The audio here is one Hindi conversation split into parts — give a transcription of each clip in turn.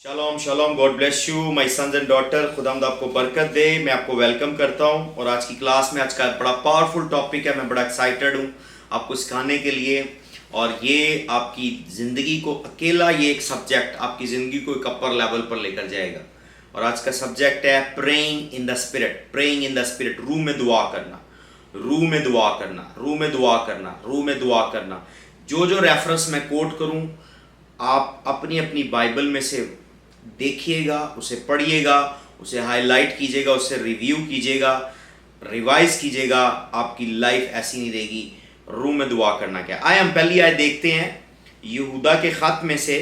Shalom shalom, God bless you my sons and daughter. खुदावंद आपको बरकत दे। मैं आपको वेलकम करता हूं और आज की क्लास में आज का बड़ा पावरफुल टॉपिक है। मैं बड़ा एक्साइटेड हूं आपको सिखाने के लिए, और ये आपकी ज़िंदगी को अकेला ये एक सब्जेक्ट आपकी ज़िंदगी को एक अपर लेवल पर लेकर जाएगा। और आज का सब्जेक्ट है praying in the spirit. Praying in the spirit, रूह में दुआ करना, रूह में दुआ करना, रूह में दुआ करना, रूह में दुआ करना। जो जो रेफरेंस मैं कोट करूं, आप अपनी अपनी बाइबल में से देखिएगा, उसे पढ़िएगा, उसे हाईलाइट कीजिएगा, उसे रिव्यू कीजिएगा, रिवाइज कीजिएगा। आपकी लाइफ ऐसी नहीं रहेगी। रूह में दुआ करना क्या आए, हम पहली आयत देखते हैं यहूदा के ख़त में से।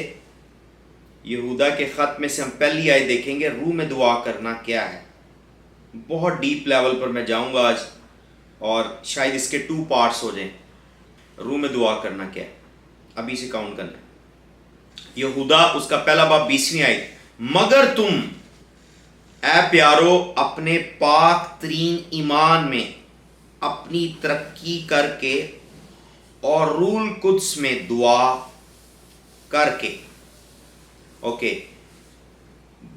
यहूदा के ख़त में से हम पहली आयत देखेंगे, रूह में दुआ करना क्या है। बहुत डीप लेवल पर मैं जाऊंगा आज, और शायद इसके 2 पार्ट्स हो जाएं। रूह में दुआ करना क्या है, अभी से काउंट करना है। यहूदा उसका पहला बाब 20वीं आयत, मगर तुम ऐ प्यारो अपने पाक तरीन ईमान में अपनी तरक्की करके और रूल कुद्स में दुआ करके, okay,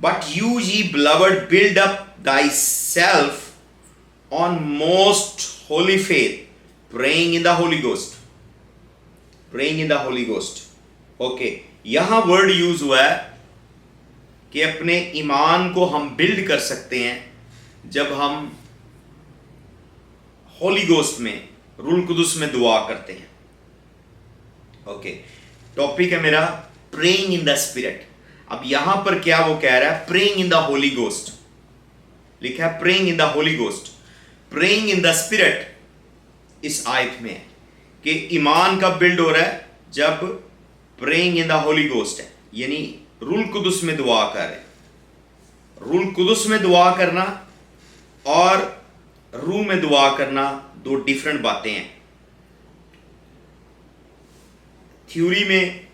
but you ye beloved build up thyself on most holy faith, praying in the Holy Ghost, praying in the Holy Ghost, okay. यहां वर्ड यूज हुआ है कि अपने ईमान को हम बिल्ड कर सकते हैं जब हम होली गोस्ट में, रूल कुदुस में दुआ करते हैं, ओके। टॉपिक है मेरा प्रेइंग इन द स्पिरिट। अब यहां पर क्या वो कह रहा है, praying in the Holi ghost लिखा है, praying in the Holi ghost. Praying in the spirit इस आयत में है कि ईमान कब बिल्ड हो रहा है, जब praying in the Holi ghost है, यानी रूल कुदुस में दुआ कर रहे हैं। रूल कुदुस में दुआ करना और रूह में दुआ करना दो डिफरेंट बातें हैं। थ्योरी में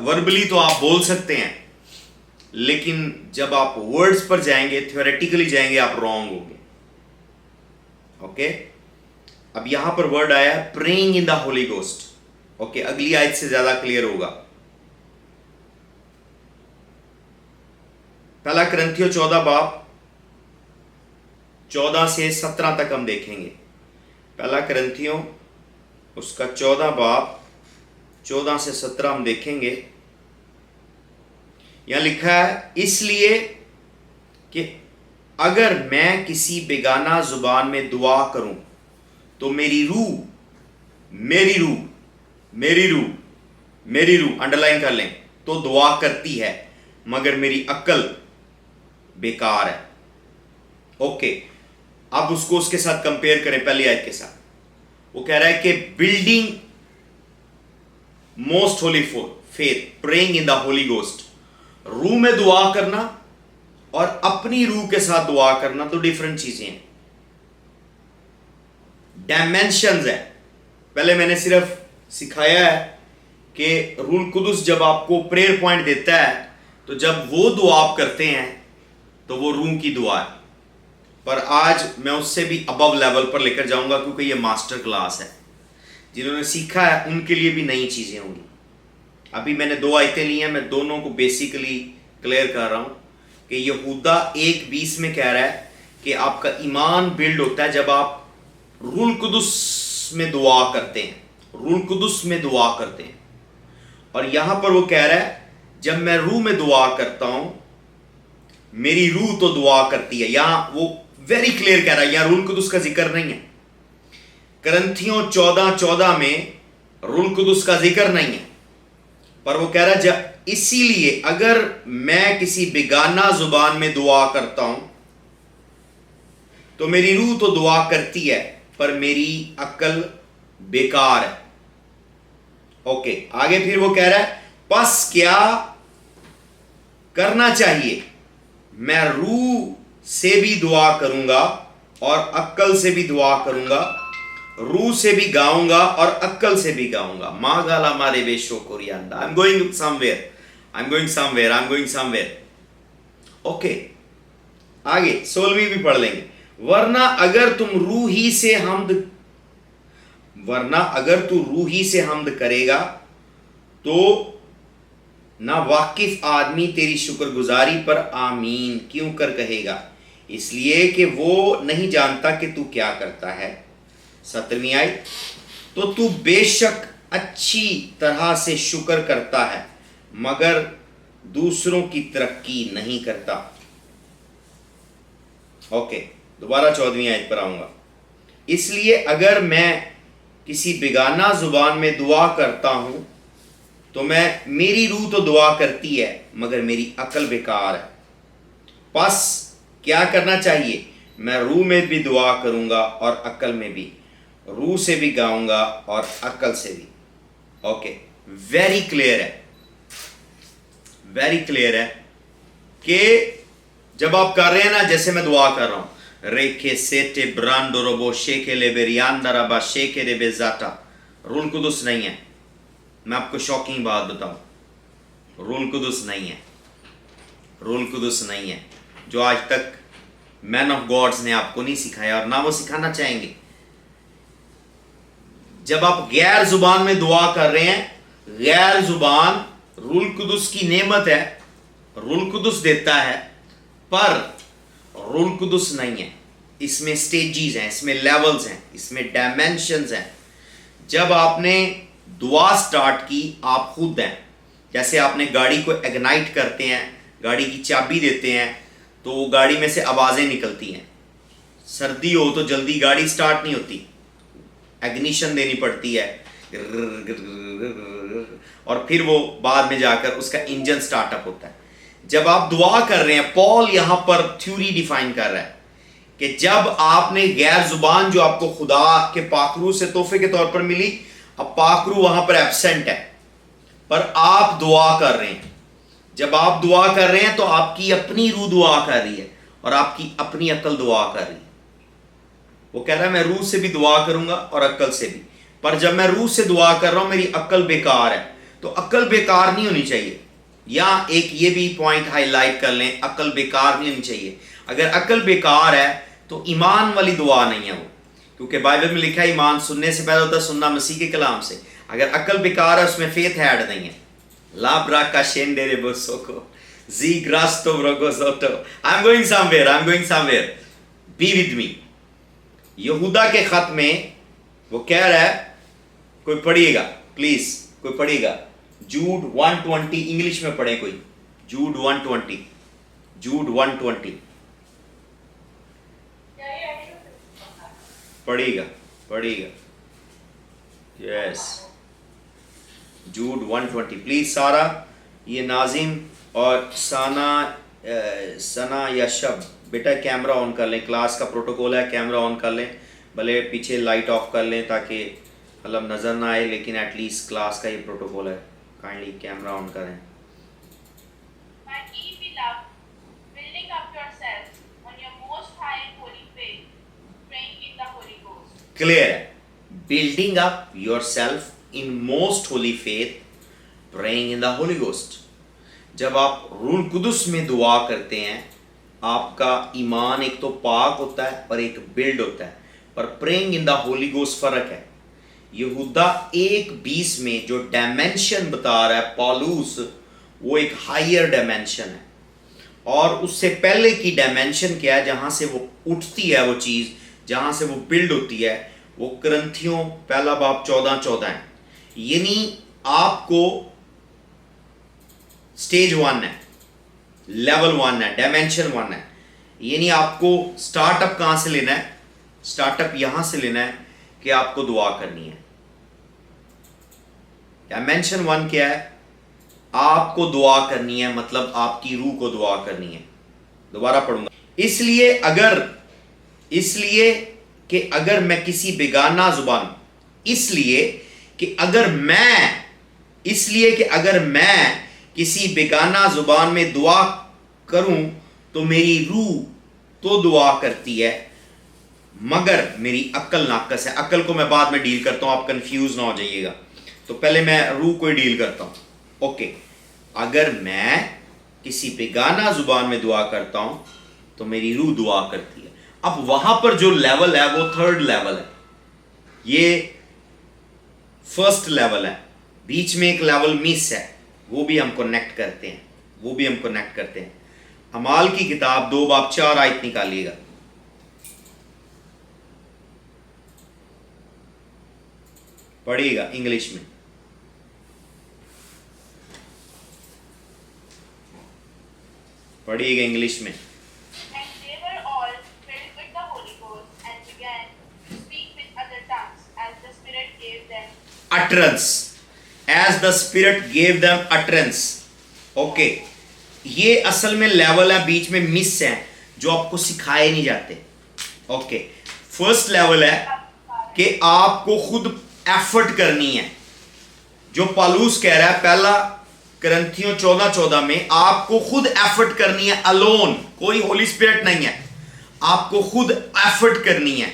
वर्बली तो आप बोल सकते हैं, लेकिन जब आप वर्ड्स पर जाएंगे, थ्योरेटिकली जाएंगे, आप रॉन्ग होंगे, ओके। अब यहां पर वर्ड आया है praying in the Holi ghost, okay. अगली आयत से ज्यादा क्लियर होगा। पहला करंथियों 14 बाब 14 से 17 तक हम देखेंगे। पहला करंथियों उसका 14 बाब 14 से 17 हम देखेंगे। यहां लिखा है, इसलिए कि अगर मैं किसी बेगाना जुबान में दुआ करूं तो मेरी रूह, मेरी रूह, मेरी रूह, मेरी रूह अंडरलाइन कर लें, तो दुआ करती है, मगर मेरी अक्ल बेकार है, ओके। अब उसको उसके साथ कंपेयर करें पहली आयत के साथ। वो कह रहा है कि building most Holi faith, praying in the Holi ghost, रूह में दुआ करना और अपनी रूह के साथ दुआ करना तो डिफरेंट चीजें हैं, डायमेंशंस है। पहले मैंने सिर्फ सिखाया है कि रूल कुदुस जब आपको प्रेयर पॉइंट देता है, तो जब वो दुआ आप करते हैं तो वो रूह की दुआ है। पर आज मैं उससे भी अबव लेवल पर लेकर जाऊंगा, क्योंकि ये मास्टर क्लास है। जिन्होंने सीखा है उनके लिए भी नई चीजें होंगी। अभी मैंने 2 आयतें ली हैं, मैं दोनों को बेसिकली क्लियर कर रहा हूं कि यहूदा 1:20 में कह रहा है कि आपका ईमान बिल्ड होता है जब आप रूल कुदुस में दुआ करते हैं, रूल कुदुस में दुआ करते हैं। और यहां पर वो कह रहा है, जब मैं रूह में दुआ करता हूं, मेरी रूह तो दुआ करती है। यहां वो वेरी क्लियर कह रहा है, यहां रूल कुदुस का जिक्र नहीं है। करंथियों 14:14 में रूल कुदुस का जिक्र नहीं है, पर वो कह रहा है, जब इसीलिए अगर मैं किसी बेगाना जुबान में दुआ करता हूं तो मेरी रूह तो दुआ करती है, पर मेरी अक्ल बेकार है, ओके। आगे फिर वो कह रहा है, बस क्या करना चाहिए, मैं रूह से भी दुआ करूंगा और अक्ल से भी दुआ करूंगा, रूह से भी गाऊंगा और अक्ल से भी गाऊंगा। मागाला मारे बेशो कोरियांदा, I am going somewhere, I am going somewhere, I am going somewhere, okay. आगे 16वीं भी पढ़ लेंगे। वरना अगर तू रूही से हमद करेगा तो ना वाकिफ आदमी तेरी शुक्रगुजारी पर आमीन क्यों कर कहेगा, इसलिए कि वो नहीं जानता कि तू क्या करता है। 17वीं आयत, तो तू बेशक अच्छी तरह से शुक्र करता है मगर दूसरों की तरक्की नहीं करता। ओके, दोबारा 14वीं आयत पर आऊंगा। इसलिए अगर मैं किसी बेगाना जुबान में दुआ करता हूं तो मेरी रूह तो दुआ करती है मगर मेरी अकल बेकार है। बस क्या करना चाहिए, मैं रूह में भी दुआ करूंगा और अकल में भी, रूह से भी गाऊंगा और अकल से भी। ओके, वेरी क्लियर है, वेरी क्लियर है कि जब आप कर रहे हैं ना, जैसे मैं दुआ कर रहा हूं, रेखे सेटे ब्रांडो रोबो शेके ले बेरियांदा रबा शेके रे बेजाटा, रूल कुदुस नहीं है। मैं आपको शॉकिंग बात बताऊं, रूल कुदुस नहीं है, रूल कुदुस नहीं है, जो आज तक मैन ऑफ गॉड्स ने आपको नहीं सिखाया और ना वो सिखाना चाहेंगे। जब आप गैर जुबान में दुआ कर रहे हैं, गैर जुबान रूल कुदुस की नेमत है, रूल कुदुस देता है, पर रूल कुदुस नहीं है। इसमें स्टेजेस हैं, इसमें लेवल्स हैं, इसमें डायमेंशंस हैं। जब आपने दुआ स्टार्ट की, आप खुद हैं, जैसे आपने गाड़ी को इग्नाइट करते हैं, गाड़ी की चाबी देते हैं तो वो गाड़ी में से आवाज़ें निकलती हैं। सर्दी हो तो जल्दी गाड़ी स्टार्ट नहीं होती, एग्निशन देनी पड़ती है और फिर वो बाद में जाकर उसका इंजन स्टार्टअप होता है। जब आप दुआ कर रहे हैं, पॉल यहां पर थ्योरी डिफाइन कर रहा है कि जब आपने गैर जुबान जो आपको खुदा के पाकरू से तोहफे के तौर पर मिली, अब पाकरू वहां पर एब्सेंट है, पर आप दुआ कर रहे हैं। जब आप दुआ कर रहे हैं तो आपकी अपनी रूह दुआ कर रही है और आपकी अपनी अकल दुआ कर रही है। वो कह रहा है मैं रूह से भी दुआ करूंगा और अकल से भी, पर जब मैं रूह से दुआ कर रहा हूं मेरी अकल बेकार है, तो अकल बेकार नहीं होनी चाहिए। या एक ये भी पॉइंट हाईलाइट कर लें, अकल बेकार नहीं होनी चाहिए। अगर अकल बेकार है तो ईमान वाली दुआ नहीं है वो, क्योंकि बाइबल में लिखा है ईमान सुनने से पैदा होता है, सुनना मसीह के कलाम से। अगर अकल बेकार है उसमें फेथ ऐड नहीं है। ला ब्राका शेंडेरे बोसोको जी ग्रास्तो ब्रोगोसोटो, I am going somewhere, I am going somewhere, be with me. यहूदा के खत में वो कह रहा है, कोई पढ़िएगा प्लीज, कोई पढ़िएगा, जूड 120, इंग्लिश में पढ़े कोई, जूड 120, जूड 120 पढ़िएगा, पढ़िएगा, यस, जूड 120 प्लीज। सारा, ये नाजिम और सना या शब, बेटा कैमरा ऑन कर लें, क्लास का प्रोटोकॉल है, कैमरा ऑन कर लें, भले पीछे लाइट ऑफ कर लें ताकि मतलब नज़र ना आए, लेकिन एटलीस्ट क्लास का ये प्रोटोकॉल है। काइंडली कैमरा ऑन करें। क्लियर है, building up your self in most Holi faith, praying in the Holi ghost. जब आप रूह कुदुस में दुआ करते हैं, आपका ईमान एक तो पाक होता है और एक बिल्ड होता है, पर praying in the Holi ghost फर्क है। यहूदा 1:20 में जो डायमेंशन बता रहा है पौलुस, वो एक हायर डायमेंशन है, और उससे पहले की डायमेंशन क्या है, जहां से वो उठती है वो चीज, जहां से वो बिल्ड होती है, वो करंथियों पहला बाब 14:14 है। यानी आपको स्टेज 1 है, लेवल 1 है, डायमेंशन 1 है। यानी आपको स्टार्टअप कहां से लेना है, स्टार्टअप यहां से लेना है कि आपको दुआ करनी है। डायमेंशन 1 क्या है, आपको दुआ करनी है, मतलब आपकी रूह को दुआ करनी है। दोबारा पढ़ूंगा, इसलिए कि अगर मैं किसी बेगाना जुबान, इसलिए कि अगर मैं किसी बेगाना जुबान में दुआ करूं तो मेरी रूह तो दुआ करती है मगर मेरी अक्ल नाकस है। अक्ल को मैं बाद में डील करता हूं, आप कंफ्यूज ना हो जाइएगा, तो पहले मैं रूह को डील करता हूं। ओके, अगर मैं किसी बेगाना जुबान में दुआ करता हूं तो मेरी रूह दुआ करती है। अब वहां पर जो लेवल है वो 3rd लेवल है, ये 1st लेवल है, बीच में एक लेवल मिस है, वो भी हम कनेक्ट करते हैं, वो भी हम कनेक्ट करते हैं। अमाल की किताब 2 बाब 4 आयत निकालिएगा। पढ़िएगा इंग्लिश में। पढ़िएगा इंग्लिश में। utterance as the spirit gave them utterance। Okay, ये असल में लेवल है, बीच में मिस है जो आपको सिखाए नहीं जाते। ओके, फर्स्ट लेवल है कि आपको खुद एफर्ट करनी है, जो पालूस कह रहा है पहला करंथियों 14:14 में, आपको खुद एफर्ट करनी है, अलोन, कोई होली स्पिरिट नहीं है, आपको खुद एफर्ट करनी है।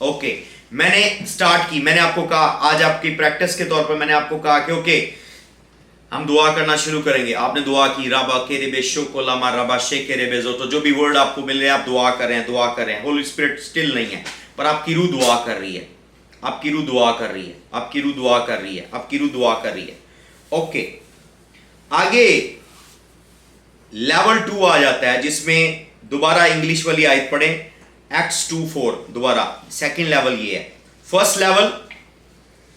ओके, मैंने स्टार्ट की, मैंने आपको कहा आज आपकी प्रैक्टिस के तौर पर मैंने आपको कहा कि ओके हम दुआ करना शुरू करेंगे। आपने दुआ की, रबा केरेबे शोकोलामा रबा शेकेरेबे जो, तो जो भी वर्ड आपको मिल रहे हैं आप दुआ कर रहे हैं, दुआ कर रहे हैं। होली स्पिरिट स्टिल नहीं है, पर आपकी रूह दुआ कर रही है, आपकी रूह दुआ कर रही है, आपकी रूह दुआ कर रही है, आपकी रूह दुआ कर रही है। ओके, आगे लेवल 2 आ जाता है, जिसमें दोबारा इंग्लिश वाली आयत पढ़े, एक्ट्स 2:4, दोबारा सेकंड लेवल ये है। फर्स्ट लेवल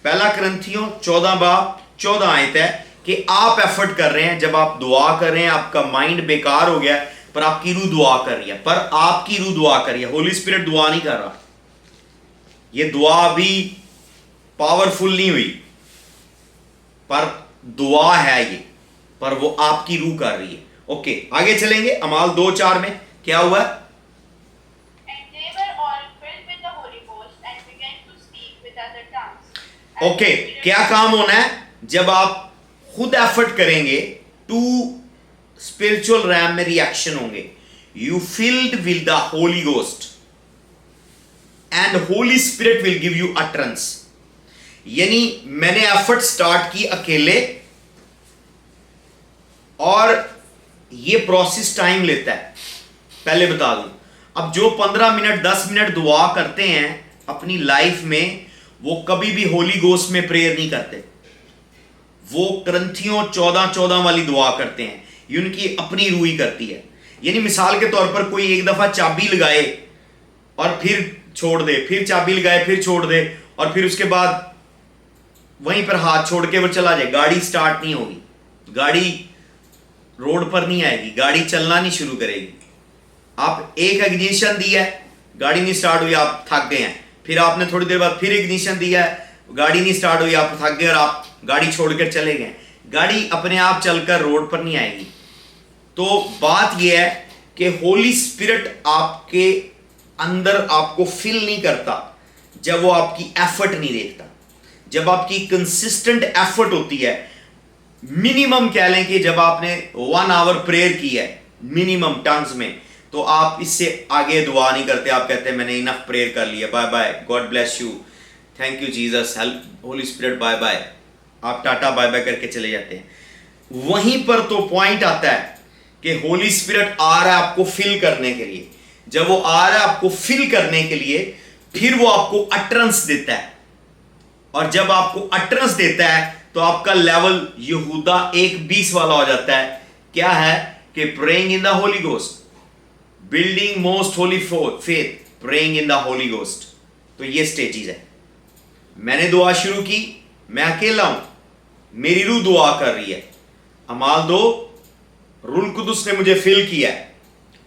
पहला करंथियों 14 बाब 14 आयत है कि आप एफर्ट कर रहे हैं, जब आप दुआ कर रहे हैं आपका माइंड बेकार हो गया, पर आपकी रूह दुआ कर रही है, पर आपकी रूह दुआ कर रही है, होली स्पिरिट दुआ नहीं कर रहा। ये दुआ अभी पावरफुल नहीं हुई, पर दुआ है ये, पर वो आपकी रूह कर रही है। ओके, आगे चलेंगे। अमाल 2:4 में क्या हुआ? ओके, क्या काम होना है जब आप खुद एफर्ट करेंगे? 2 स्पिरिचुअल रैम में रिएक्शन होंगे। You filled with the Holi ghost and Holi spirit will give you utterance. यानी मैंने एफर्ट स्टार्ट की अकेले, और ये प्रोसेस टाइम लेता है, पहले बता दूं। अब जो 15 मिनट 10 मिनट दुआ करते हैं अपनी लाइफ में, वो कभी भी होली गोस्ट में प्रेयर नहीं करते, वो करंथियों 14:14 वाली दुआ करते हैं, ये उनकी अपनी रूह ही करती है। यानी मिसाल के तौर पर कोई एक दफा चाबी लगाए और फिर छोड़ दे, फिर चाबी लगाए फिर छोड़ दे, और फिर उसके बाद वहीं पर हाथ छोड़ के वो चला जाए, गाड़ी स्टार्ट नहीं होगी, गाड़ी रोड पर नहीं आएगी, गाड़ी चलना नहीं शुरू करेगी। आप एक इग्निशन दिया है, गाड़ी नहीं स्टार्ट हुई, आप थक गए हैं, फिर आपने थोड़ी देर बाद फिर इग्निशन दिया है, गाड़ी नहीं स्टार्ट हुई, आप थक गए और आप गाड़ी छोड़कर चले गए, गाड़ी अपने आप चलकर रोड पर नहीं आएगी। तो बात यह है कि होली स्पिरिट आपके अंदर आपको फिल नहीं करता जब वो आपकी एफर्ट नहीं देखता। जब आपकी कंसिस्टेंट एफर्ट होती है, मिनिमम कह लें कि जब आपने 1 आवर प्रेयर की है मिनिमम टंग्स में, तो आप इससे आगे दुआ नहीं करते, आप कहते हैं मैंने इनफ प्रेयर कर लिया, bye bye, God bless you, thank you Jesus, help Holy Spirit, bye bye, आप टाटा बाय बाय करके चले जाते हैं। वहीं पर तो पॉइंट आता है कि होली स्पिरिट आ रहा है आपको फिल करने के लिए। जब वो आ रहा है आपको फिल करने के लिए, फिर वो आपको अटरेंस देता है, और जब आपको अटरेंस देता है तो आपका लेवल यहूदा 1:20 वाला हो जाता है। क्या है कि praying in the Holi ghost, building most Holi faith, praying in the Holi ghost. तो ये स्टेजेस है। मैंने दुआ शुरू की, मैं अकेला हूं, मेरी रूह दुआ कर रही है। अमाल 2, रूह कुदुस ने मुझे फिल किया है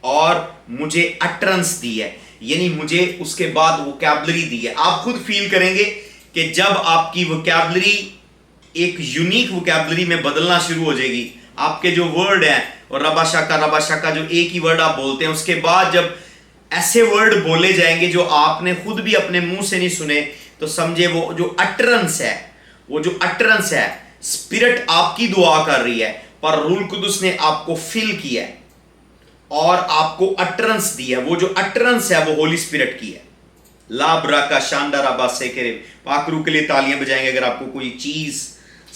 और मुझे अटरेंस दी है, यानी मुझे उसके बाद वोकैबुलरी दी है। आप खुद फील करेंगे कि जब आपकी वोकैबुलरी एक यूनिक वोकैबुलरी में बदलना शुरू हो जाएगी, आपके जो वर्ड हैं और रबा शाका जो एक ही वर्ड आप बोलते हैं, उसके बाद जब ऐसे वर्ड बोले जाएंगे जो आपने खुद भी अपने मुंह से नहीं सुने, तो समझे वो जो अटरेंस है, वो जो अटरेंस है, स्पिरिट आपकी दुआ कर रही है, पर रूह कुदुस ने आपको फिल किया है और आपको अटरेंस दी है। वो जो अटरेंस है वो होली स्पिरिट की है। लाब्रा का शानदार आबाद से करे पाकरू के लिए तालियां बजाएंगे अगर आपको कोई चीज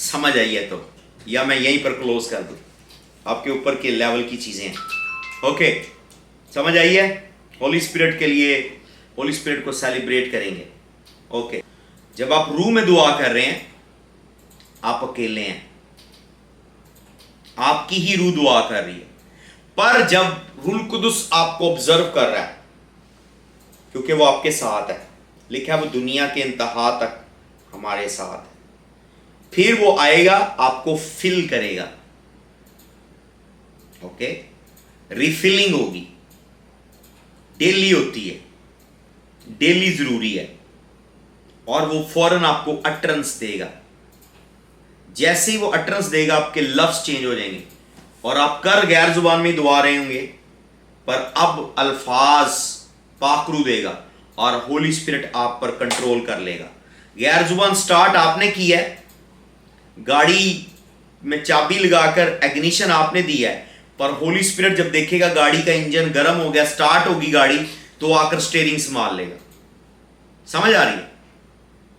समझ आई है तो, या मैं यहीं पर क्लोज कर दूं, आपके ऊपर के लेवल की चीजें हैं। ओके, समझ आई है? होली स्पिरिट के लिए होली स्पिरिट को सेलिब्रेट करेंगे। ओके, जब आप रूह में दुआ कर रहे हैं, आप अकेले हैं, आपकी ही रूह दुआ कर रही है। पर जब रूह कुदुस आपको ऑब्जर्व कर रहा है, क्योंकि वो आपके साथ है, लिखा है वो दुनिया के इंतहा तक हमारे साथ है, फिर वो आएगा, आपको फिल करेगा। ओके, रिफिलिंग होगी, डेली होती है, डेली जरूरी है, और वो फौरन आपको अटरेंस देगा। जैसे ही वो अटरेंस देगा, आपके लफ्ज चेंज हो जाएंगे, और आप कर गैर जुबान में दुआ रहे होंगे, पर अब अल्फाज पाकरू देगा और होली स्पिरिट आप पर कंट्रोल कर लेगा। गैर जुबान स्टार्ट आपने की है, गाड़ी में चाबी लगाकर एग्निशन आपने दी है, पर होली स्पिरिट जब देखेगा गाड़ी का इंजन गर्म हो गया, स्टार्ट होगी गाड़ी, तो आकर स्टीयरिंग संभाल लेगा। समझ आ रही है?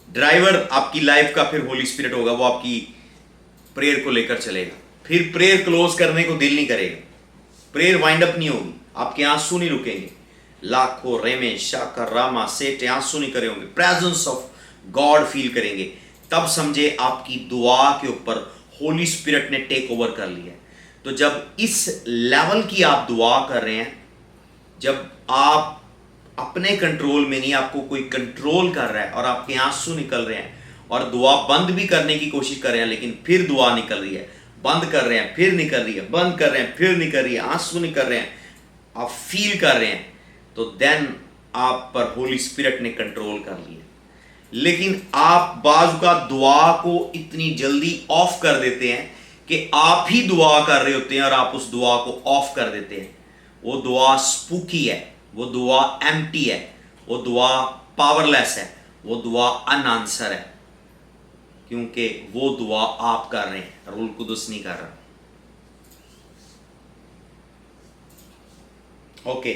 ड्राइवर आपकी लाइफ का फिर होली स्पिरिट होगा, वो आपकी प्रेयर को लेकर चलेगा। फिर प्रेयर क्लोज करने को दिल नहीं करेगा, प्रेयर वाइंड अप नहीं होगी, आपके आंसू नहीं रुकेंगे, लाखों रेमे शाकर रामा सेठ आंसू नहीं करे होंगे, प्रेजेंस ऑफ गॉड फील करेंगे। तब समझे आपकी दुआ के ऊपर होली स्पिरिट ने टेक ओवर कर लिया। तो जब इस लेवल की आप दुआ कर रहे हैं, जब आप अपने कंट्रोल में नहीं, आपको कोई कंट्रोल कर रहा है और आपके आंसू निकल रहे हैं, और दुआ बंद भी करने की कोशिश कर रहे हैं, लेकिन फिर दुआ निकल रही है, बंद कर रहे हैं फिर निकल रही है, बंद कर रहे हैं फिर निकल रही है, आंसू निकल रहे हैं, आप फील कर रहे हैं, तो देन आप पर होली स्पिरिट ने कंट्रोल कर लिया। लेकिन आप बाजू का दुआ को इतनी जल्दी ऑफ कर देते हैं कि आप ही दुआ कर रहे होते हैं और आप उस दुआ को ऑफ कर देते हैं। वो दुआ स्पूकी है, वो दुआ एम्प्टी है, वो दुआ पावरलेस है, वो दुआ अनआंसर है, क्योंकि वो दुआ आप कर रहे हैं, रूह कुदुस नहीं कर रहा। ओके,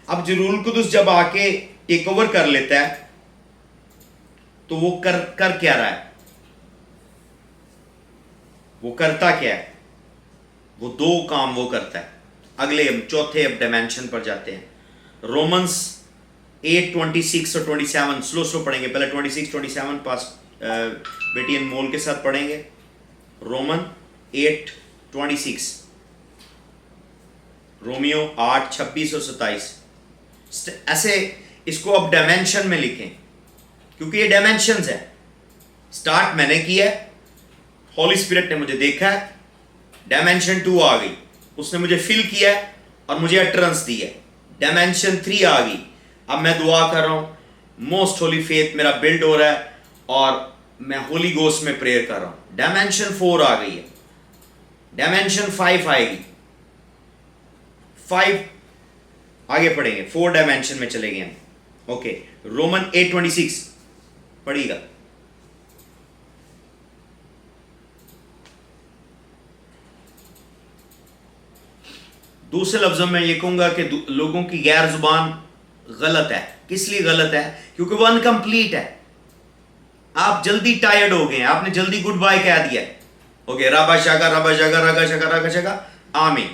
अब जो रूह कुदुस जब आके टेक ओवर कर लेता है, तो वो कर क्या रहा है? वो करता क्या है? वो दो काम वो करता है। अगले हम चौथे अब डायमेंशन पर जाते हैं। रोमन्स 8:26 और 27 स्लो पढ़ेंगे। पहले 26-27 पास बेटी अनमोल के साथ पढ़ेंगे। रोमन 8:26, रोमियो 8:26 और 27। ऐसे इसको अब डायमेंशन में लिखें, क्योंकि ये डायमेंशंस है। स्टार्ट मैंने किया है, होली स्पिरिट ने मुझे देखा है, डायमेंशन 2 आ गई, उसने मुझे फिल किया है और मुझे अटरेंस दी है। डायमेंशन 3 आ गई, अब मैं दुआ कर रहा हूं, मोस्ट होली फेथ मेरा बिल्ड हो रहा है और मैं होली गोस्ट में प्रेयर कर रहा हूं। डायमेंशन 4 आ गई है, डायमेंशन 5 आएगी। 5 आगे पढ़ेंगे, 4 डायमेंशन में चले गए हम। ओके, रोमन 8:26 पढ़िएगा। दूसरे लफ्जों में ये कहूंगा कि लोगों की गैर जुबान गलत है। किस लिए गलत है? क्योंकि वो अनकंप्लीट है। आप जल्दी टायर्ड हो गए हैं, आपने जल्दी गुड बाय कह दिया। ओके, रबा शगा रबा शगा रगा शगा रगा शगा आमीन।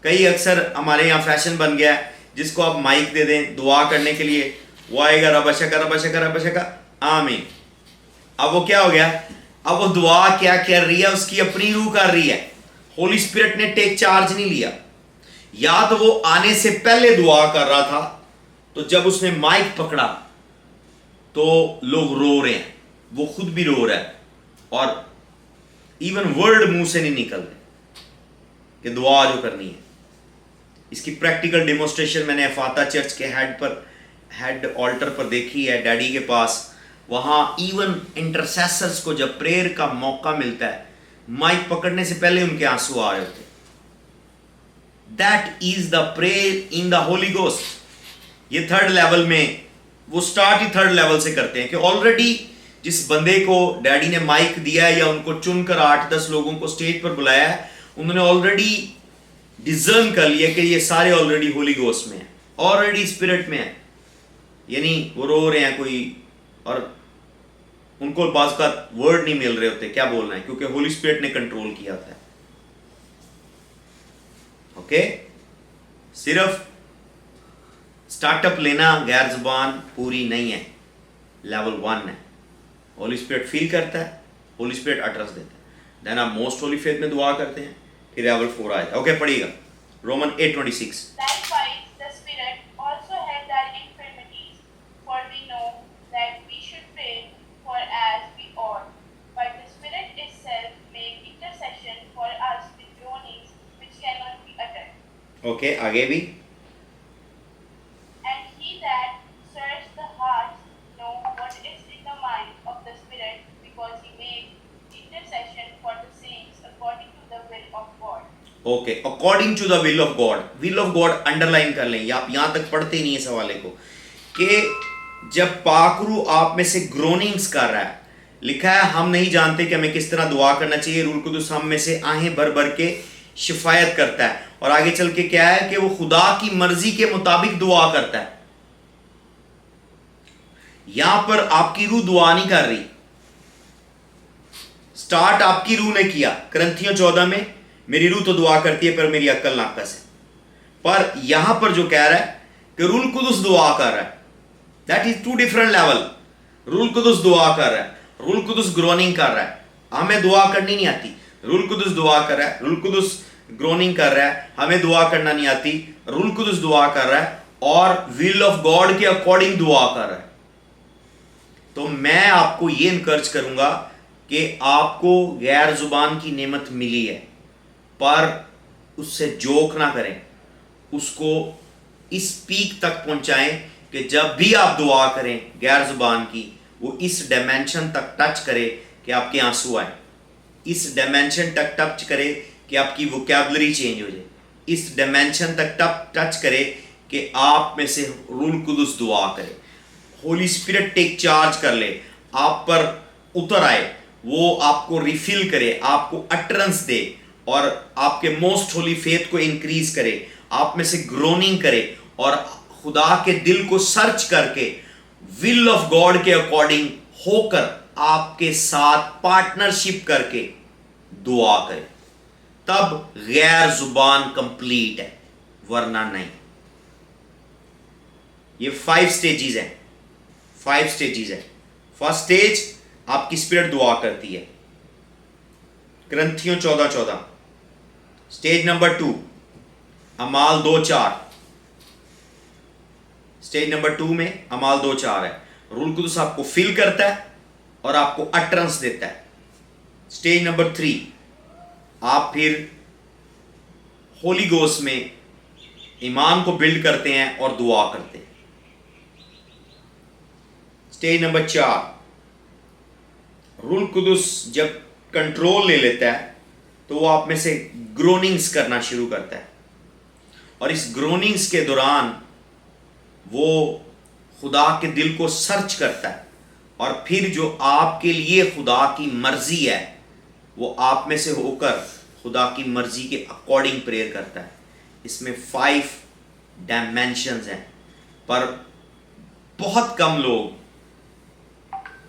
कई अक्सर हमारे यहाँ फैशन बन गया है, जिसको आप माइक दे दें दुआ करने के लिए, वो आएगा रबा शगा आमीन। अब वो क्या हो गया? अब वो दुआ क्या कर रही है? उसकी अपनी रूह कर रही है। होली स्पिरिट ने टेक चार्ज नहीं लिया। या तो वो आने से पहले दुआ कर रहा था, तो जब उसने माइक पकड़ा तो लोग रो रहे हैं, वो खुद भी रो रहा है, और इवन वर्ड मुंह से नहीं निकल रहे कि दुआ जो करनी है। इसकी प्रैक्टिकल डेमोस्ट्रेशन मैंने फाता चर्च के हेड ऑल्टर पर देखी है, डैडी के पास। वहां इवन इंटरसेसर्स को जब प्रेयर का मौका मिलता है, माइक पकड़ने से पहले उनके आंसू आ रहे होते। That is the prayer in the Holi ghost. ये थर्ड लेवल में, वो स्टार्ट ही थर्ड लेवल से करते हैं कि ऑलरेडी जिस बंदे को डैडी ने माइक दिया है या उनको चुनकर 8-10 लोगों को स्टेज पर बुलाया है, उन्होंने ऑलरेडी डिजर्न कर लिया कि ये सारे ऑलरेडी होली गोस्ट में है, ऑलरेडी स्पिरिट में है। यानी वो रो रहे हैं कोई, और उनको बात का वर्ड नहीं मिल रहे होते क्या बोलना है, क्योंकि होली स्पिरिट ने कंट्रोल किया होता है। ओके, सिर्फ स्टार्टअप लेना गैर जुबान पूरी नहीं है, लेवल 1 है। होली स्पिरिट फील करता है, होली स्पिरिट अटरेंस देता है। देन आप मोस्ट होली फेथ में दुआ करते हैं, फिर लेवल 4 आया। ओके, पढ़िएगा Roman 8:26। Likewise, the Spirit also helped our infirmities, for we know that we should pray for as we ought. But the Spirit itself made intercession for us with groanings which cannot be uttered. Okay, आगे भी। And he that searches the hearts know what is in the mind of the Spirit, because he made intercession for the saints according to the will of God. Okay, according to the will of God. Will of God underline कर लें, आप यहां तक पढ़ते ही नहीं है सवाले को, कि जब पाकरू आप में से ग्रोनिंग्स कर रहा है, लिखा है हम नहीं जानते कि हमें किस तरह दुआ करना चाहिए, रूल कुदुस हम में से आहें भर भर के शिफायत करता है, और आगे चल के क्या है कि वो खुदा की मर्जी के मुताबिक दुआ करता है। यहां पर आपकी रूह दुआ नहीं कर रही, स्टार्ट आपकी रूह ने किया। करंथियों 14 में मेरी रूह तो दुआ करती है पर मेरी अक्ल नाकस है, पर यहां पर जो कह रहा है कि रूल कुदुस दुआ कर रहा है, that is too different level. रूल कुदुस दुआ कर रहा है, रूल कुदुस ग्रोनिंग कर रहा है, हमें दुआ करनी नहीं आती। रूल कुदुस दुआ कर रहा है, रूल कुदुस ग्रोनिंग कर रहा है, हमें दुआ करना नहीं आती। रूल कुदुस दुआ कर रहा है और विल ऑफ गॉड के अकॉर्डिंग दुआ कर रहा है। तो मैं आपको ये इनकरेज करूंगा कि आपको गैर जुबान की नेमत मिली है, पर उससे जोक ना करें, उसको इस पीक तक पहुंचाएं कि जब भी आप दुआ करें गैर जुबान की, वो इस डायमेंशन तक टच करे कि आपके आंसू आए, इस डायमेंशन तक टच करे कि आपकी वोकैबुलरी चेंज हो जाए, इस डायमेंशन तक टच करे कि आप में से रूल कुदुस दुआ करे, होली स्पिरिट टेक चार्ज कर ले, आप पर उतर आए, वो आपको रिफिल करे, आपको अटरेंस दे और आपके मोस्ट होली फेथ को इंक्रीज करे, आप में से ग्रोनिंग करे और खुदा के दिल को सर्च करके विल ऑफ गॉड के अकॉर्डिंग होकर आपके साथ पार्टनरशिप करके दुआ करे, तब गैर जुबान कंप्लीट है, वरना नहीं। ये 5 स्टेजेस हैं, 5 स्टेजेस है। फर्स्ट स्टेज आपकी स्पिरिट दुआ करती है, ग्रंथियों 14:14। स्टेज नंबर 2 अमाल 2:4। स्टेज नंबर 2 में अमाल 2:4 है, रूल कुदुस आपको फिल करता है और आपको अटरेंस देता है। स्टेज नंबर 3 आप फिर होली गोस्ट में ईमान को बिल्ड करते हैं और दुआ करते हैं। स्टेज नंबर 4 रूल कुदुस जब कंट्रोल ले लेता है तो वो आप में से ग्रोनिंग्स करना शुरू करता है, और इस ग्रोनिंग्स के दौरान वो खुदा के दिल को सर्च करता है, और फिर जो आपके लिए खुदा की मर्जी है वो आप में से होकर खुदा की मर्जी के अकॉर्डिंग प्रेयर करता है। इसमें 5 डायमेंशंस हैं, पर बहुत कम लोग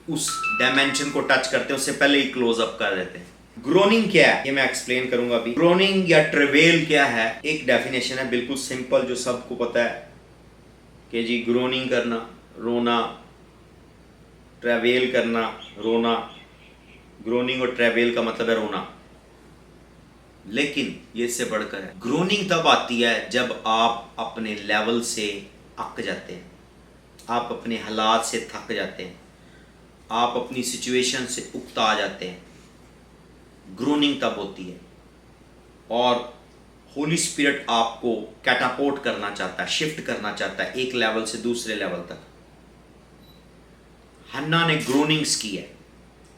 उस डायमेंशन को टच करते हैं, उससे पहले ही क्लोज अप कर देते हैं। ग्रोनिंग क्या है ये मैं एक्सप्लेन करूंगा अभी। ग्रोनिंग या ट्रेवेल क्या है, एक डेफिनेशन है बिल्कुल सिंपल जो सबको पता है कि जी ग्रोनिंग करना, रोना, ट्रेवेल करना, रोना। ग्रोनिंग और ट्रेवेल का मतलब है रोना, लेकिन ये इससे बढ़कर है। ग्रोनिंग तब आती है जब आप अपने लेवल से अक जाते हैं, आप अपने हालात से थक जाते हैं, आप अपनी सिचुएशन से उकता जाते हैं। ग्रोनिंग तब होती है, और होली स्पिरिट आपको कैटापोर्ट करना चाहता है, शिफ्ट करना चाहता है एक लेवल से दूसरे लेवल तक। हन्ना ने ग्रोनिंग्स की है,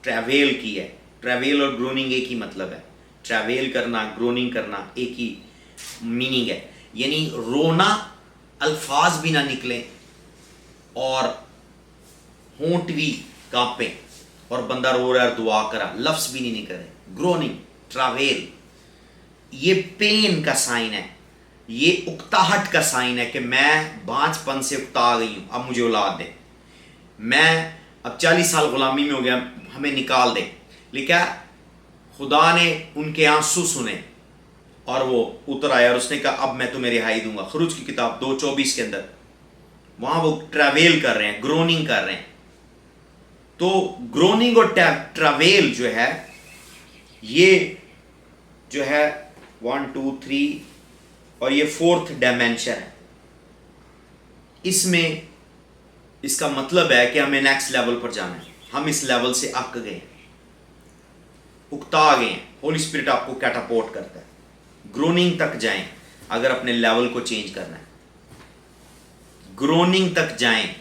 ट्रैवेल की है। ट्रैवेल और ग्रोनिंग एक ही मतलब है, ट्रैवेल करना, ग्रोनिंग करना एक ही मीनिंग है। यानी रोना, अल्फाज भी ना निकले और होंठ भी कांपे और बंदा रो रहा है और दुआ करा, लफ्ज भी नहीं निकले। ग्रोनिंग, ट्रैवेल, ये पेन का साइन है, ये उकताहट का साइन है कि मैं बांझपन से उकता गई हूं, अब मुझे औलाद दे, मैं अब 40 साल गुलामी में हो गया, हमें निकाल दे। लिखा खुदा ने उनके आंसू सुने और वो उतर आया और उसने कहा अब मैं तुम्हें रिहाई दूंगा। खरूज की किताब 2:24 के अंदर वहां वो ट्रैवेल कर रहे हैं, ग्रोनिंग कर रहे हैं। तो ग्रोनिंग और ट्रैवेल जो है ये जो है 1 2 3 और ये 4th डायमेंशन है। इसमें इसका मतलब है कि हमें नेक्स्ट लेवल पर जाना है। हम इस लेवल से अक गए, उकता गए हैं। होली स्पिरिट आपको कैटापोर्ट करता है, ग्रोनिंग तक जाएं अगर अपने लेवल को चेंज करना है। ग्रोनिंग तक जाएं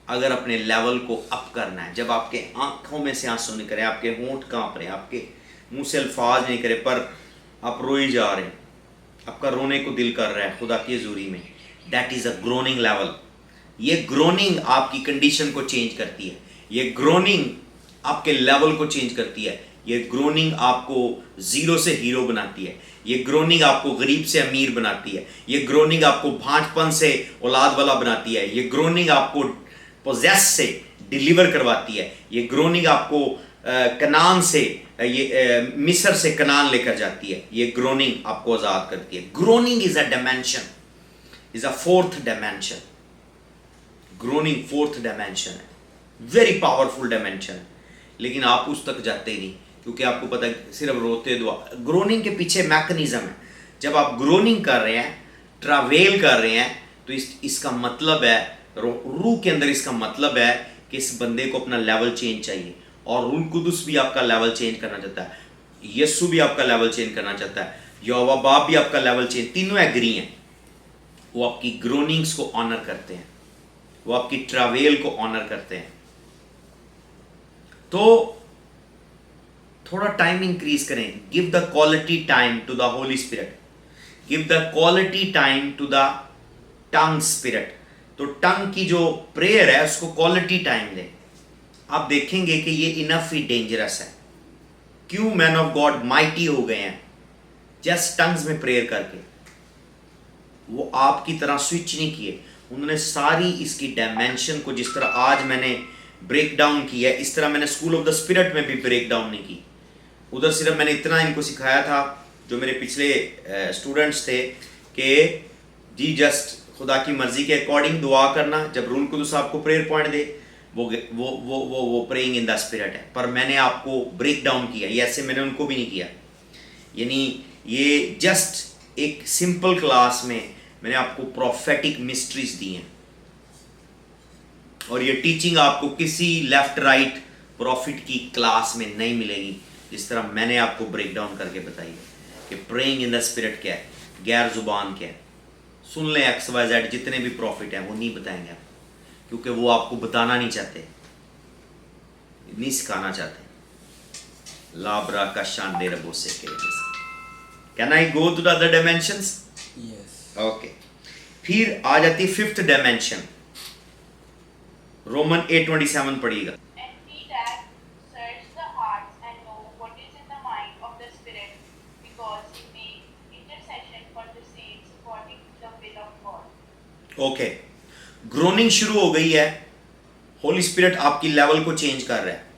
अगर अपने लेवल को अप करना है। जब आपके आंखों में से आंसू निकले, आपके होंठ कांप रहे, आपके मुंह से अल्फाज नहीं करे पर आप रोए जा रहे हैं, आपका रोने को दिल कर रहा है खुदा की हजूरी में, that is a groaning level. ये ग्रोनिंग आपकी कंडीशन को चेंज करती है, ये ग्रोनिंग आपके लेवल को चेंज करती है, ये ग्रोनिंग आपको जीरो से हीरो बनाती है, ये ग्रोनिंग आपको गरीब से अमीर बनाती है, ये ग्रोनिंग आपको भांजपन से औलाद वाला बनाती है, ये ग्रोनिंग आपको पोजेस से डिलीवर करवाती है, ये ग्रोनिंग आपको कनान से मिस्र से कनान लेकर जाती है, ये ग्रोनिंग आपको आज़ाद करती है। Groaning is a dimension, is a 4th dimension. Groaning 4th dimension है, वेरी पावरफुल डायमेंशन है, लेकिन आप उस तक जाते ही नहीं क्योंकि आपको पता है सिर्फ रोते दुआ। ग्रोनिंग के पीछे मैकेनिज्म है। जब आप ग्रोनिंग कर रहे हैं, ट्रैवल कर रहे हैं, तो इसका मतलब है रूह के अंदर इसका मतलब है कि इस बंदे को अपना लेवल चेंज चाहिए। और रूह कुदुस भी आपका लेवल चेंज करना चाहता है, यीशु भी आपका लेवल चेंज करना चाहता है, यहोवा बाप भी आपका लेवल चेंज, तीनों एग्री हैं। वो आपकी ग्रोनिंग्स को ऑनर करते हैं, वो आपकी ट्रैवल को ऑनर करते हैं। तो थोड़ा टाइम इंक्रीज करें। Give the quality time to the Holy Spirit, give the quality time to the tongue spirit. तो टंग की जो प्रेयर है उसको क्वालिटी टाइम दें। आप देखेंगे कि ये इनफ ही डेंजरस है। क्यों मैन ऑफ गॉड माइटी हो गए हैं जस्ट टंग्स में प्रेयर करके? वो आपकी तरह स्विच नहीं किए, उन्होंने सारी इसकी डायमेंशन को जिस तरह आज मैंने ब्रेक डाउन किया है, इस तरह मैंने स्कूल ऑफ द स्पिरिट में भी ब्रेक डाउन नहीं की। उधर सिर्फ मैंने इतना इनको सिखाया था, जो मेरे पिछले स्टूडेंट्स थे, कि जी जस्ट खुदा की मर्जी के अकॉर्डिंग दुआ करना। जब रूल कुदुस आपको प्रेयर पॉइंट दे, वो प्रेइंग इन द स्पिरिट है। पर मैंने आपको ब्रेक डाउन किया, ये ऐसे मैंने उनको भी नहीं किया। यानी ये जस्ट एक सिंपल क्लास में मैंने आपको प्रोफेटिक मिस्ट्रीज दी हैं, और ये टीचिंग आपको किसी लेफ्ट राइट प्रॉफिट की क्लास में नहीं मिलेगी, जिस तरह मैंने आपको ब्रेक डाउन करके बताई है कि प्रेइंग इन द स्पिरिट क्या है, गैर जुबान क्या है। सुन लें XYZ जितने भी प्रॉफिट हैं वो नहीं बताएंगे आप, क्योंकि वो आपको बताना नहीं चाहते, नहीं सिखाना चाहते। लाब्रा का शांडे रबो से can I go to the other dimensions? Yes. Okay, फिर आ जाती है 5th डायमेंशन। रोमन 8:27 पढ़िएगा। And he that search the hearts and know what is in the mind of the Spirit, because he makes intercession for the saints according to the will of God. Okay, groaning शुरू हो गई है, होली स्पिरिट आपकी लेवल को चेंज कर रहा है।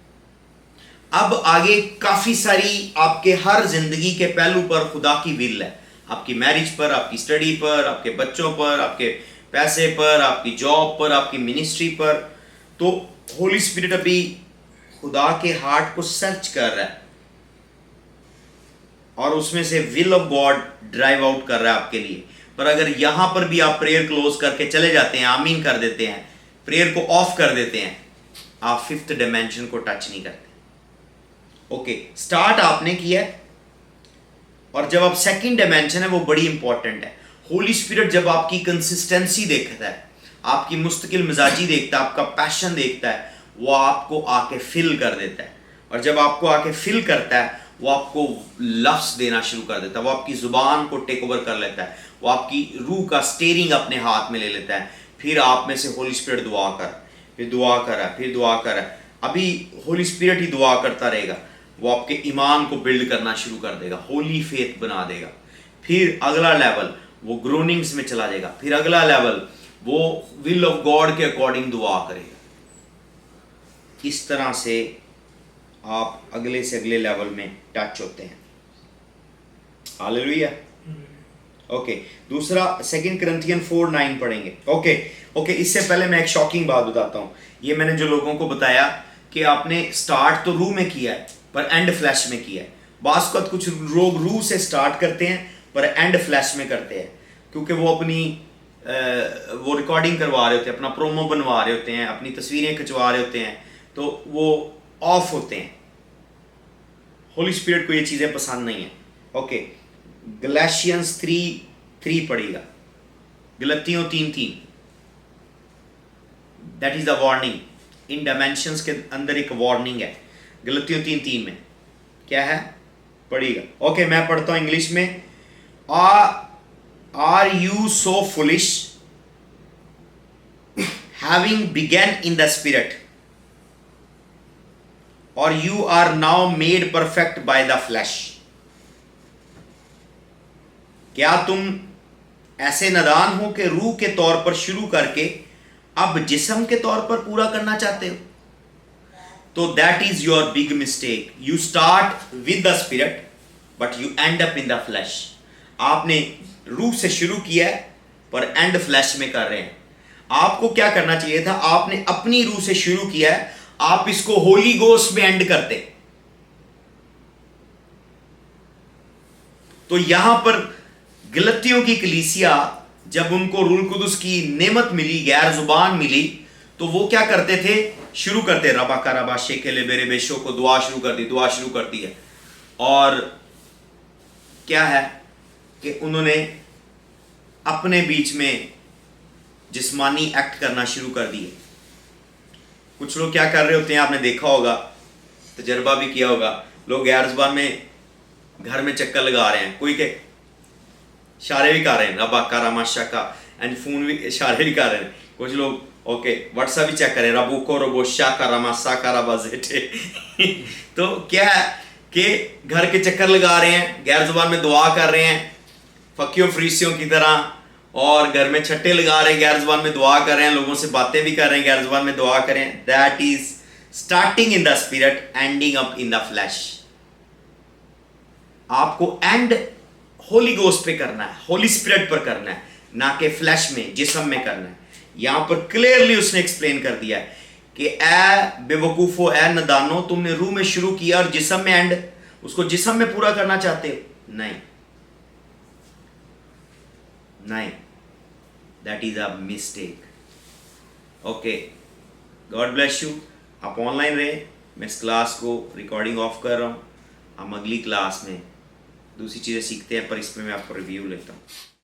अब आगे काफी सारी आपके हर जिंदगी के पहलू पर खुदा की विल है, आपकी मैरिज पर, आपकी स्टडी पर, आपके बच्चों पर, आपके पैसे पर, आपकी जॉब पर, आपकी मिनिस्ट्री पर। तो होली स्पिरिट अभी खुदा के हार्ट को सर्च कर रहा है और उसमें से will of God drive out कर रहा है आपके लिए। पर अगर यहां पर भी आप प्रेयर क्लोज करके चले जाते हैं, आमीन कर देते हैं, प्रेयर को ऑफ कर देते हैं, आप 5th डायमेंशन को टच नहीं करते। ओके, स्टार्ट आपने किया है, और जब आप 2nd डायमेंशन है वो बड़ी इंपॉर्टेंट है। होली स्पिरिट जब आपकी कंसिस्टेंसी देखता है, आपकी मुस्तकिल मिजाजी देखता है, आपका पैशन देखता है, वो आपको आके फिल कर देता है। और जब आपको आके फिल करता है, वो आपको लफ्ज़ देना शुरू कर देता है, वो आपकी ज़ुबान को टेक ओवर कर लेता है, वो आपकी रूह का स्टीयरिंग अपने हाथ में ले लेता है। फिर आप में से होली स्पिरिट दुआ कर, फिर दुआ करा, फिर दुआ करा। अभी होली स्पिरिट ही दुआ करता रहेगा, वो आपके ईमान को बिल्ड करना शुरू कर देगा, होली फेथ बना देगा। फिर अगला लेवल वो ग्रोनिंग्स में चला जाएगा, फिर अगला लेवल वो विल ऑफ गॉड के अकॉर्डिंग दुआ करेगा। इस तरह से आप अगले से अगले लेवल में टच होते हैं। हालेलुया। ओके, दूसरा 2 Corinthians 4:9 पढ़ेंगे। ओके, इससे पहले मैं एक शॉकिंग बात बताता हूँ। ये मैंने जो लोगों को बताया कि आपने स्टार्ट तो रूह में किया है, पर एंड फ्लैश में किया है। बास को कुछ लोग रूह से स्टार्ट करते हैं पर एंड फ्लैश में करते हैं, क्योंकि वो अपनी वो रिकॉर्डिंग करवा रहे होते हैं, अपना प्रोमो बनवा रहे होते हैं, अपनी तस्वीरें खिंचवा रहे होते हैं, तो वो ऑफ होते हैं। होली स्पिरिट को ये चीज़ें पसंद नहीं है। ओके, गलाशियंस 3:3 पढ़ेगा, गलतियों 3:3। That is the warning. In dimensions के अंदर एक वार्निंग है। गलतियों 3:3 में क्या है, पढ़िएगा। ओके, मैं पढ़ता हूं इंग्लिश में। Are you so foolish, having begun in the spirit, और you are now made perfect by the flesh. क्या तुम ऐसे नादान हो कि रूह के तौर पर शुरू करके अब जिस्म के तौर पर पूरा करना चाहते हो? तो that is your big mistake. You start with the spirit but you and up in the flash. आपने रूह से शुरू किया है पर एंड फ्लैश में कर रहे हैं। आपको क्या करना चाहिए था, आपने अपनी रूह से शुरू किया है, आप इसको होली गोस्ट में एंड करते। तो यहां पर गलतियों की कलीसिया, जब उनको रूल कुदुस की नेमत मिली, गैर जुबान मिली, तो वो क्या करते थे, शुरू करते रबा का रबा शेकेले बेरे बेशो को दुआ शुरू कर दी है। और क्या है कि उन्होंने अपने बीच में जिस्मानी एक्ट करना शुरू कर दिए। कुछ लोग क्या कर रहे होते हैं, आपने देखा होगा, तजर्बा भी किया होगा, लोग गैर जुबान में घर में चक्कर लगा रहे हैं, कोई के इशारे भी कर रहे हैं, रबा का रमाशा का, एंड फोन भी इशारे भी कर रहे हैं। कुछ लोग ओके व्हाट्सएप भी चेक करें, रबू को रबो शा का रमाशा का रबा जेठे। तो क्या है कि घर के चक्कर लगा रहे हैं, गैर जुबान में दुआ कर रहे हैं फकियों फ्रीसियों की तरह, और घर में छट्टे लगा रहे हैं, गैर जुबान में दुआ कर रहे हैं, लोगों से बातें भी कर रहे हैं, गैर जुबान में दुआ करें। That is starting in the spirit, ending up in the flash. आपको एंड होली गोस्ट पे करना है, होली स्पिरिट पर करना है, ना कि फ्लैश में, जिस्म में करना है। यहां पर क्लियरली उसने एक्सप्लेन कर दिया है कि ए बेवकूफो, ए नदानो, तुमने रूह में शुरू किया और जिस्म में एंड, उसको जिस्म में पूरा करना चाहते हो? नहीं, that is a mistake. Okay, God bless you. आप ऑनलाइन रहे, मैं इस क्लास को रिकॉर्डिंग ऑफ कर रहा हूं। हम अगली क्लास में दूसरी चीज़ें सीखते हैं, पर इसमें मैं आपको रिव्यू लेता हूँ।